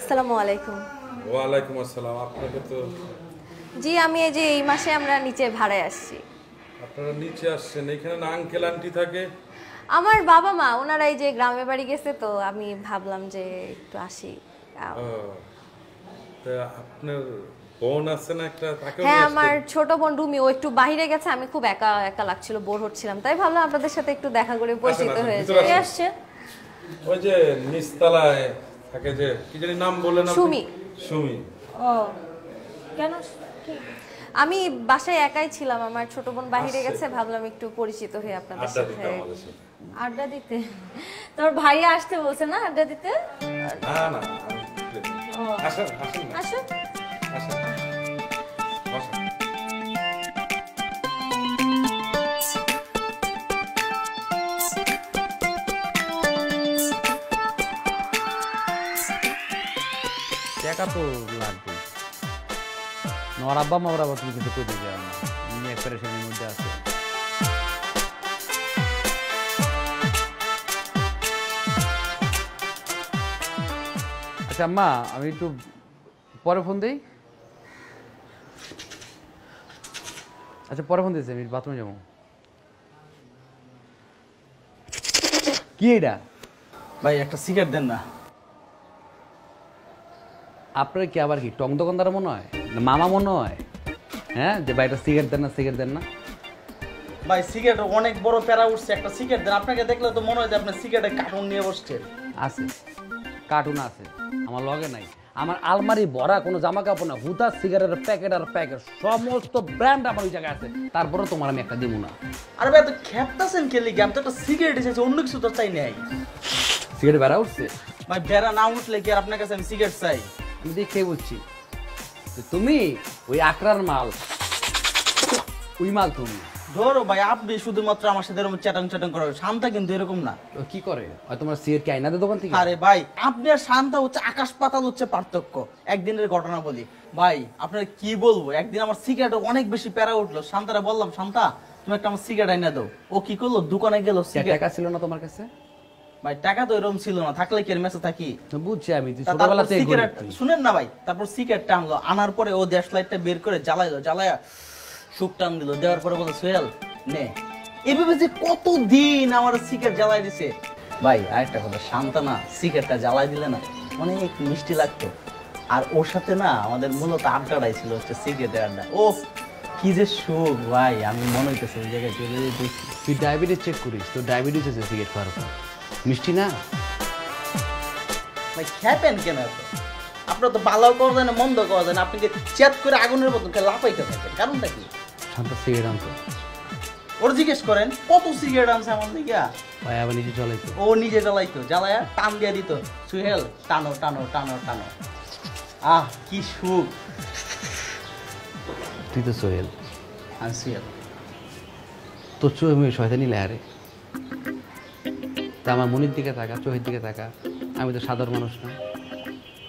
আসসালামু আলাইকুম। ওয়ালাইকুম আসসালাম। আপনাকে তো জি, আমি এই যে এই মাসে আমরা নিচে ভাড়ায় আসছি। আপনারা নিচে আসছেন, এখানে না আঙ্কেল আন্টি থাকে? আমার বাবা মা ওনারা এই যে গ্রামে বাড়ি গেছে, তো আমি ভাবলাম যে একটু আসি। ও, তা আপনার বোন আছে না একটা, তাকেও হ্যাঁ, নিয়ে আমার আসতেন? ছোট বোন রুমি, ও একটু বাইরে গেছে, আমি খুব একা একা লাগছিল, বোর হচ্ছিলাম, তাই ভাবলাম আপনাদের সাথে একটু দেখা করে পরিচিত আসেন, হয়ে ভিতরে যায়। আসেন। আসছে ওই যে নিচতলায় থাকে যে, কি জানি নাম বললেন আপনি? সুমি। সুমি। ও কেন? আমি বাসায় একাই ছিলাম, আমার ছোট বোন বাইরে গেছে, ভাবলাম একটু পরিচিত হয়ে আপনাদের আড্ডা সাথে। দিতে আমাদের সাথে। আড্ডা দিতে? তোর ভাইয়া আসতে বলছে না আড্ডা দিতে? না না, আসেন আসেন না, আসো। আসেন বসেন। টাকা তো লাগবে। নর আব্বা মার আবার তুমি কিন্তু কইতে যাও না, এমনি এক প্যারেশানির মধ্যে আছে। আচ্ছা আম্মা, আমি একটু পরে ফোন দিই। আচ্ছা পরে ফোন দিয়েছি, আমি বাথরুমে যাবো। কি এটা? ভাই একটা সিগারেট দেন না। আপনার কি আবার কি টং দোকানদার মনে হয় না মামা মনে হয়? হ্যাঁ, যে ভাই একটা সিগারেট দেন না, সিগারেট দেন না। ভাই সিগারেট অনেক বড় প্যারা উঠছে, একটা সিগারেট দেন। আপনাকে দেখলে তো মনে হয় যে আপনি সিগারেটের কার্টুন নিয়ে বসছেন। আছে, কার্টুন আছে, আমার লগে নাই। আমার আলমারি ভরা কোনো জামা কাপড় না, হুদা সিগারেটের প্যাকেট আর প্যাকেট, সমস্ত ব্র্যান্ড আমার ওই জায়গায় আছে। তারপরে তোমার আমি একটা দিব না। আরে ভাই এত খেপতাছেন কে লিগে? আমি তো একটা সিগারেট এসেছি, অন্য কিছু তো চাই নাই। সিগারেট বেড়া উঠছে? ভাই বেড়া না উঠলে কি আর আপনার কাছে আমি সিগারেট চাই? আমি দেখে বলছি তুমি ওই আকরার মাল, ওই মাল তুমি। ধরো ভাই, আপনি শুধুমাত্র আমার সাথে এরকম চ্যাটাং চ্যাটাং করেন, শান্তা কিন্তু এরকম না। ও কি করে? হয় তোমার সিগারেট কি আইনা দে দোকান থেকে? আরে ভাই, আপনি আর শান্তা হচ্ছে আকাশ পাতাল হচ্ছে পার্থক্য। একদিনের ঘটনা বলি ভাই, আপনার কি বলবো, একদিন আমার সিগারেট অনেক বেশি প্যারা উঠলো। শান্তারা বললাম, শান্তা তুমি একটা আমার সিগারেট আইনা দাও। ও কি করলো, দোকানে গেল সিগারেট। টাকা ছিল না তোমার কাছে? ভাই টাকা তো এরকম ছিল না, থাকলে কি এর মেসে থাকি? বুঝছি আমি, তারপর ছোটবেলাতে সিগারেট শুনেন না ভাই, তারপর সিগারেটটা আনলো, আনার পরে ও দেশ লাইটটা বের করে জ্বালাইলো, জ্বালায়া সুখ টান দিল, দেওয়ার পরে বলে সোহেল নে। এভাবে যে কতদিন আমার সিগারেট জ্বালাই দিছে। ভাই আরেকটা কথা, শান্তা সিগারেটটা জ্বালাই দিলে না অনেক মিষ্টি লাগতো। আর ওর সাথে না আমাদের মূলত আড্ডাটাই ছিল হচ্ছে সিগারেটের আড্ডা। ও কি যে সুখ ভাই, আমি মনে হইতেছে ওই জায়গায় চলে যেতেছি। তুই ডায়াবেটিস চেক করিস, তোর ডায়াবেটিস আছে সিগারেট খাওয়ার পর। মিষ্টি না ভাই খেপেন কেন এত? আপনার তো ভালো করা যায় না, মন্দ করা যায় না, আপনি যে চেত করে আগুনের মতন লাফাইতে থাকেন, কারণটা কি? শান্ত সিগারেট আনতো, ওর জিজ্ঞেস করেন কত সিগারেট আনছে আমার দিকে। ভাই আবার নিজে চলাইতো। ও নিজে জ্বালাইতো, জ্বালায়া টান দিয়ে দিত, সুহেল টানো টানো টানো টানো। আহ কি সুখ। তুই তো সোহেল, আর সুহেল তোর চোখে মুখে শয়তানি লেহারে। তা আমার মনির দিকে তাকা, চোখের দিকে তাকা। আমি তো সাধারণ মানুষ না,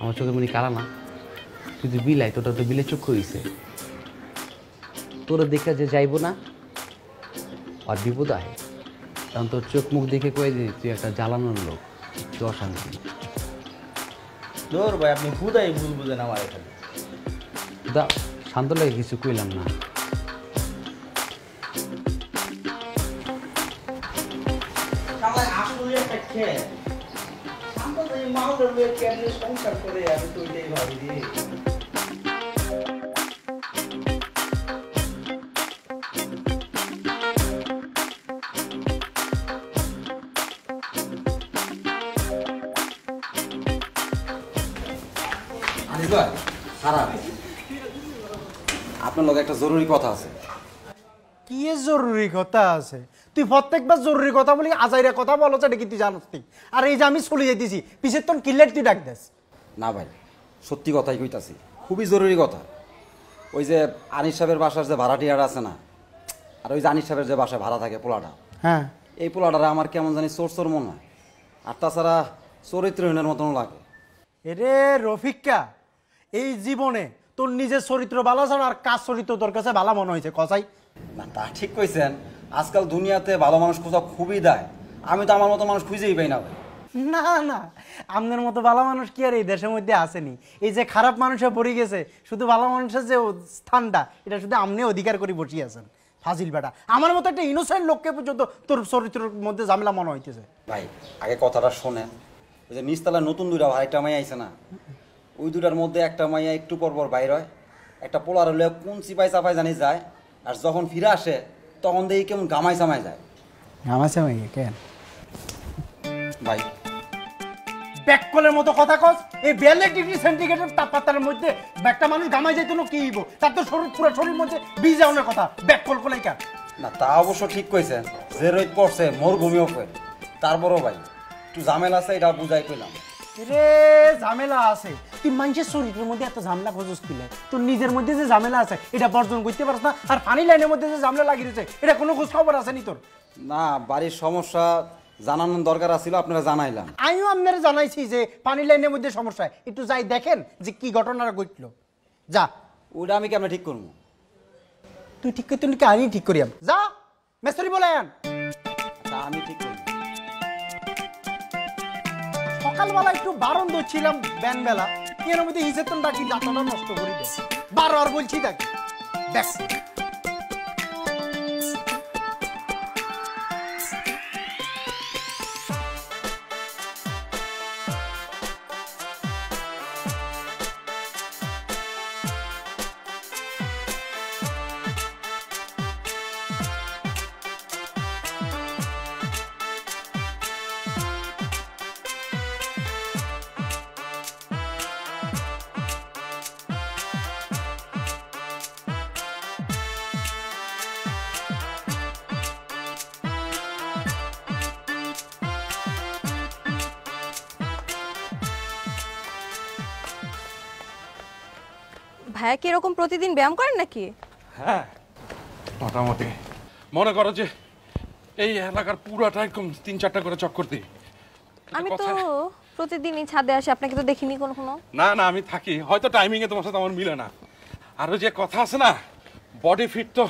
আমার চোখের মনি কালা না। তুই তো বিলাই, তোটা তো বিলে চক্ষু হইছে। তোর দেখে যে যাইব না আর বিপদ আহে, কারণ তোর চোখ মুখ দেখে কয়ে দিই তুই একটা জ্বালানোর লোক, তুই অশান্তি। দৌড় ভাই, আপনি হুদাই ভুল বুঝেন আমার এখানে। দা শান্ত লাগে, কিছু কইলাম না। আসলে একটা খেয়ে মালদার মেয়ে কেমনি সংসার করে, আমি তো ওইটাই ভাবি রে। আপনার লগে একটা জরুরি কথা আছে। কি জরুরি কথা আছে? তুই প্রত্যেকবার জরুরি কথা বলি আজাইরা কথা বলো, এটা কি তুই জানোস? তুই আর এই যে আমি চলে যাইতেছি, পিছের তোর কিল্লেট তুই ডাক দেস। না ভাই, সত্যি কথাই কইতাছি, খুবই জরুরি কথা। ওই যে আনিস সাহেবের বাসার যে ভাড়াটিয়াটা আছে না, আর ওই যে আনিস সাহেবের যে বাসায় ভাড়া থাকে পোলাটা, হ্যাঁ এই পোলাটারে আমার কেমন জানি চোর চোর মনে হয়, আর তাছাড়া চরিত্রহীনের মতন লাগে। এরে রফিকা, এই জীবনে তোর নিজের চরিত্র ভালো আছে আর কাজ চরিত্র তোর কাছে ভালো মনে হয়েছে কসাই? না তা ঠিক কইছেন, আজকাল দুনিয়াতে ভালো মানুষ খোঁজা খুবই দায়। আমি তো আমার মতো মানুষ খুঁজেই পাই না ভাই। না না, আপনার মতো ভালো মানুষ কি আর এই দেশের মধ্যে আসেনি? এই যে খারাপ মানুষে পড়ে গেছে, শুধু ভালো মানুষের যে স্থানটা, এটা শুধু আপনি অধিকার করে বসিয়ে আছেন। ফাজিল বেটা, আমার মতো একটা ইনোসেন্ট লোককে পর্যন্ত তোর চরিত্রের মধ্যে ঝামেলা মনে হইতেছে। ভাই আগে কথাটা শোনেন, ওই যে নিচতলায় নতুন দুইটা আরেকটা মাইয়া আইছে না, ওই দুটার মধ্যে একটা মাইয়া একটু পর পর বাইর হয়, একটা পোলার হলে কোন চিপাই চাপাই জানি যায়, আর যখন ফিরে আসে তখন দেখি কেমন গামাই চামাই যায়। আমাছে মাইয়া কেন ভাই ব্যাককলের মতো কথা কস? এই 42 ডিগ্রি সেন্টিগ্রেডের তাপমাত্রার মধ্যে একটা মানুষ গামাই যাইতো না কি হইব? তার তো শরীর পুরো শরীর মধ্যে বীজ যাওয়ার কথা, ব্যাককল কোলাই কার? না তা অবশ্য ঠিক কইছে, যে রোদ পড়ছে মরুভূমি ওপরে, তারপরও ভাই একটু ঝামেলা আছে, এটা বুঝাই কইলাম। রে ঝামেলা আছে, তুই মানুষের শরীরের মধ্যে এত ঝামেলা খোঁজস কিলে? তোর নিজের মধ্যে যে ঝামেলা আছে এটা বর্জন করতে পারছ না, আর পানি লাইনের মধ্যে যে ঝামেলা লাগিয়েছে এটা কোনো খোঁজ খবর আছে নি তোর? না বাড়ির সমস্যা জানানোর দরকার আছিল, আপনারা জানাইলাম। আমিও আপনারা জানাইছি যে পানি লাইনের মধ্যে সমস্যা, একটু যাই দেখেন যে কি ঘটনাটা ঘটলো। যা, ওইটা আমি কেমন ঠিক করবো? তুই ঠিক করতে নাকি আমি ঠিক করিয়াম? যা মেসরি বলেন। তা আমি ঠিক করবো। সকালবেলা একটু বারণ ধরছিলাম ব্যান বেলা, এর মধ্যে হিসেতন ডাকি দাঁতটা নষ্ট করে দেয়, 12 আর বলছি তাকে দেখ। ভাইয়া কি এরকম প্রতিদিন ব্যায়াম করেন নাকি? হ্যাঁ মোটামুটি। মনে করো যে এই এলাকার পুরাটা এরকম 3-4টা করে চক্কর দিই। আমি তো প্রতিদিনই ছাদে আসি, আপনাকে তো দেখিনি কখনো। না না আমি থাকি, হয়তো টাইমিং এ তোমার সাথে আমার মিলে না। আর ওই যে কথা আছে না, বডি ফিট তো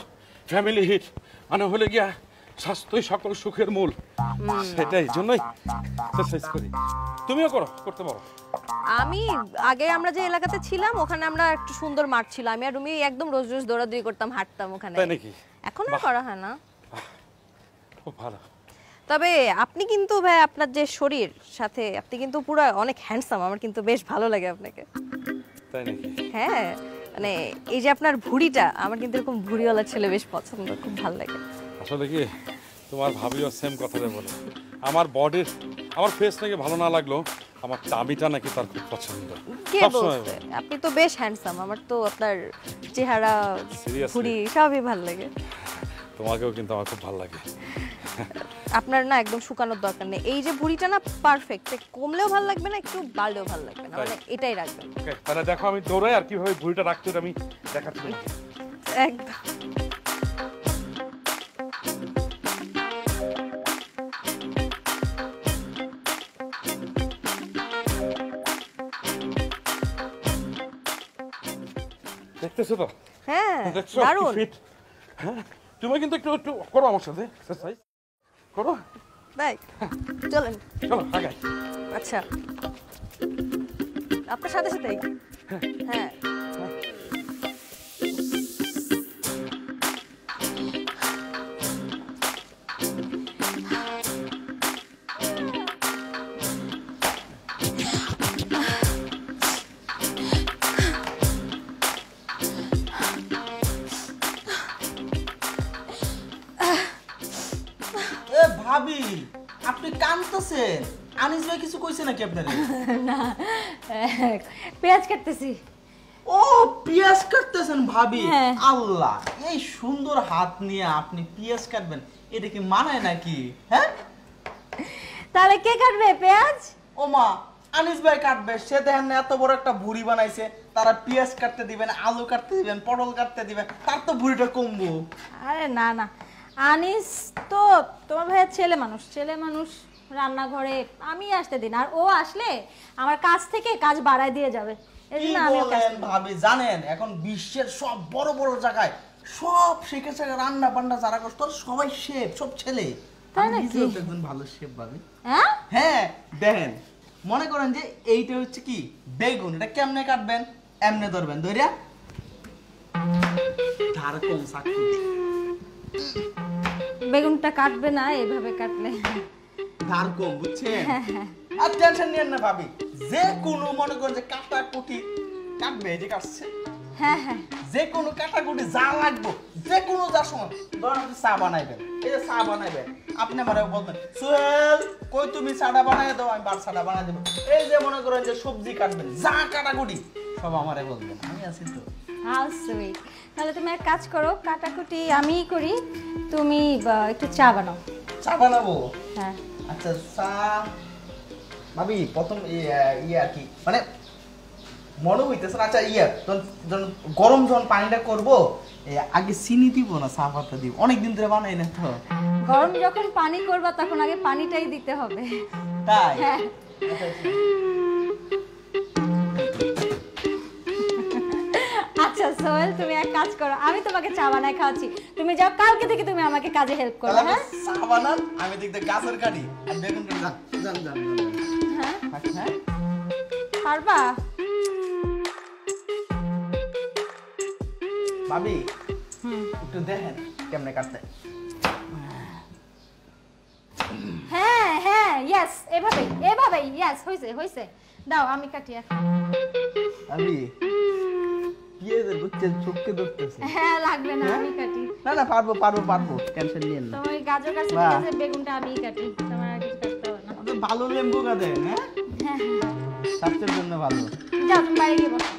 ফ্যামিলি হিট, মানে হলে গিয়া স্বাস্থ্যই সকল সুখের মূল, সেটাই জন্যই এক্সারসাইজ করি। তুমিও করো, করতে পারো। আমি আগে আমরা যে এলাকাতে ছিলাম ওখানে আমরা একটু সুন্দর মাঠ ছিল, আমি আর রুমি একদম রোজ রোজ দৌড়াদৌড়ি করতাম, হাঁটতাম ওখানে। তাই নাকি? এখন আর করা হয় না। খুব ভালো। তবে আপনি কিন্তু ভাই আপনার যে শরীর সাথে আপনি কিন্তু পুরো অনেক হ্যান্ডসাম, আমার কিন্তু বেশ ভালো লাগে আপনাকে। তাই নাকি? হ্যাঁ মানে এই যে আপনার ভুঁড়িটা, আমার কিন্তু এরকম ভুঁড়িওয়ালা ছেলে বেশ পছন্দ, খুব ভালো লাগে। আসলে কি তোমার ভাবিও সেম কথাটা বলে, আমার বডির আমার ফেস নাকি ভালো না লাগলো, আমার টামিটা নাকি তার খুব পছন্দ। কে বলছে? আপনি তো বেশ হ্যান্ডসাম, আমার তো আপনার চেহারা Seriously? ভুঁড়ি সবই ভালো লাগে। তোমাকেও কিন্তু আমার খুব ভালো লাগে। আপনার না একদম শুকানোর দরকার নেই, এই যে ভুঁড়িটা না পারফেক্ট, কমলেও ভালো লাগবে না একটু বাড়লেও ভালো লাগবে না, মানে এটাই রাখবেন। ওকে, তাহলে দেখো আমি দৌড়াই আর কিভাবে ভুঁড়িটা রাখতে হয় আমি দেখাচ্ছি। একদম। দেখতেছো তো? হ্যাঁ দেখছো দারুণ। ফিট? হ্যাঁ তুমি কিন্তু একটু একটু করো আমার সাথে এক্সারসাইজ করো। তাই চলেন। চলো আগাই। আচ্ছা আপনার সাথে সাথেই? হ্যাঁ এ ভাবি, আপনি কাঁদতেছেন? আনিস ভাই কিছু কইছে নাকি আপনারে? না পেঁয়াজ কাটতেছি। ও পেঁয়াজ কাটতেছেন ভাবি? হ্যাঁ। আল্লাহ, এই সুন্দর হাত নিয়ে আপনি পেঁয়াজ কাটবেন, এটা কি মানায় নাকি? হ্যাঁ তাহলে কে কাটবে পেঁয়াজ? ও মা, আনিস ভাই কাটবে। সে দেখেন না এত বড় একটা ভুড়ি বানাইছে, তারা পেঁয়াজ কাটতে দিবেন, আলু কাটতে দিবেন, পটল কাটতে দিবেন, তার তো ভুড়িটা কমবো। আরে না না, আনিস তো তোমার ভাইয়ের ছেলে মানুষ, ছেলে মানুষ রান্নাঘরে আমি আসতে দিন, আর ও আসলে আমার কাছ থেকে কাজ বাড়ায় দিয়ে যাবে। এই কি জন্য আমি ওকে বলেন আসতে দিই। ভাবি, জানেন এখন বিশ্বের সব বড় বড় জায়গায় সব শিখেছে রান্না বান্না যারা করছে, সবাই শেফ, সব ছেলে। তাই আমি নাকি? নিজেও তো একজন ভালো শেফ ভাবি। হ্যাঁ হ্যাঁ দেখেন, মনে করেন যে এইটা হচ্ছে কি বেগুন, এটা কেমনে কাটবেন? এমনে ধরবেন, ধরিয়া ধার কম চাকু বেগুনটা কাটবে না এইভাবে কাটলে। ধার কম, বুঝছেন? আর টেনশন নিয়েন না ভাবি, যে কোনো মনে করেন যে কাটাকুটি কাটবে, এই যে কাটছে, হ্যাঁ হ্যাঁ যে কোনো কাটাকুটি যা লাগবে, যে কোনো যা সময় ধরেন আপনি চা বানাইবেন, এই যে চা বানাইবেন, আপনি আমারে বলবেন সোহেল কই তুমি চাটা বানাই দাও, আমি বার চাটা বানাই দেবো। এই যে মনে করেন যে সবজি কাটবেন, যা কাটাকুটি সব আমারে বলবেন, আমি আছি তো। How sweet. তাহলে তুমি এক কাজ করো, কাটাকুটি আমিই করি, তুমি একটু চা বানাও। চা বানাবো? হ্যাঁ আচ্ছা চা ভাবি প্রথম ইয়ে আর কি মানে মনে হইতেছে না। আচ্ছা যখন গরম যখন পানিটা করবো, আগে চিনি দিব না চা পাতা দিব? অনেকদিন ধরে বানাই না তো। গরম যখন পানি করবা তখন আগে পানিটাই দিতে হবে। তাই? হ্যাঁ। আচ্ছা সোহেল, তুমি এক কাজ করো, আমি তোমাকে চা বানায় খাওয়াচ্ছি, তুমি যাও, কালকে থেকে তুমি আমাকে কাজে হেল্প করো। তাহলে হ্যাঁ চা বানান, আমি দেখতে গাছের কাটি আর বেগুন কাটি। যান যান যান যান। হ্যাঁ হ্যাঁ পারবা? ভাবি একটু দেখেন কেমনে কাটতে। হ্যাঁ হ্যাঁ ইয়েস, এভাবেই এভাবেই, ইয়েস হইছে হইছে, দাও আমি কাটি এখন। ভাবি পিঁয়াজের বুঝছেন চোখকে ধরতেছে। হ্যাঁ লাগবে না, আমি কাটি। না না পারবো পারবো পারবো, টেনশন নিয়েন না। তোমার গাজর কাটছে, বাহ। ঠিক আছে, বেগুনটা আমিই কাটি, তোমার আর কিছু কাটতে হবে না। আপনি ভালো লেম্বু কাটেন, হ্যাঁ হ্যাঁ স্বাস্থ্যের জন্য ভালো। যাও তুমি বাইরে গিয়ে বসো।